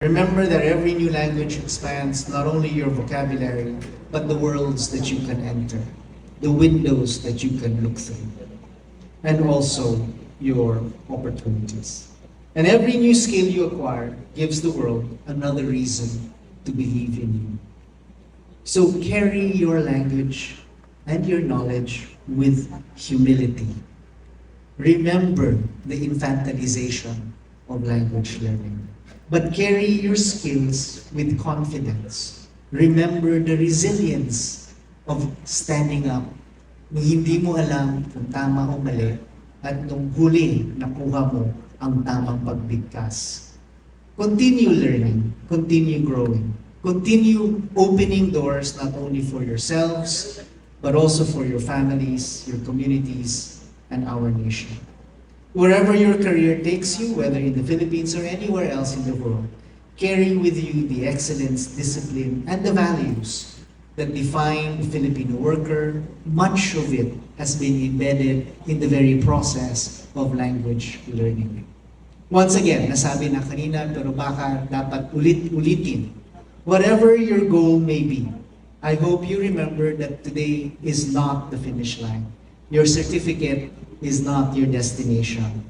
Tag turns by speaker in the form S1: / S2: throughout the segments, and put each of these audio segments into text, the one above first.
S1: Remember that every new language expands not only your vocabulary, but the worlds that you can enter, the windows that you can look through, and also your opportunities. And every new skill you acquire gives the world another reason to believe in you. So carry your language and your knowledge with humility. Remember the infantilization of language learning, but carry your skills with confidence. Remember the resilience of standing up nung hindi mo alam kung tama o mali at nung huli nakuha mo ang tamang pagbigkas. Continue learning, continue growing, continue opening doors not only for yourselves, but also for your families, your communities, and our nation. Wherever your career takes you, whether in the Philippines or anywhere else in the world, carry with you the excellence, discipline, and the values that define the Filipino worker. Much of it has been embedded in the very process of language learning. Once again, nasabi na kanina, pero baka dapat ulit-ulitin. Whatever your goal may be, I hope you remember that today is not the finish line. Your certificate is not your destination.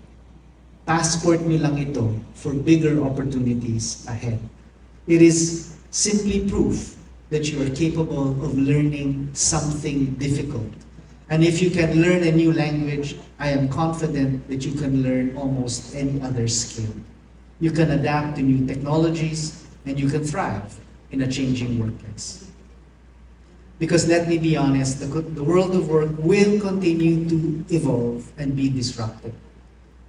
S1: Passport nyo lang ito for bigger opportunities ahead. It is simply proof that you are capable of learning something difficult. And if you can learn a new language, I am confident that you can learn almost any other skill. You can adapt to new technologies, and you can thrive in a changing workplace. Because let me be honest, the world of work will continue to evolve and be disrupted.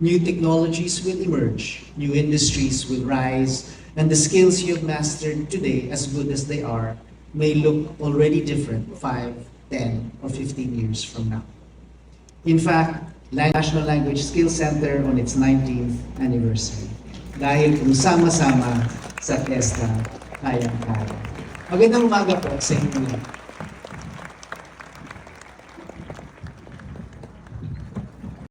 S1: New technologies will emerge, new industries will rise, and the skills you have mastered today, as good as they are, may look already different 5, 10, or 15 years from now. In fact, National Language Skills Center on its 19th anniversary. Dahil kung sama-sama sa TESDA, kayang-kaya. Magandang umaga po sa inyo.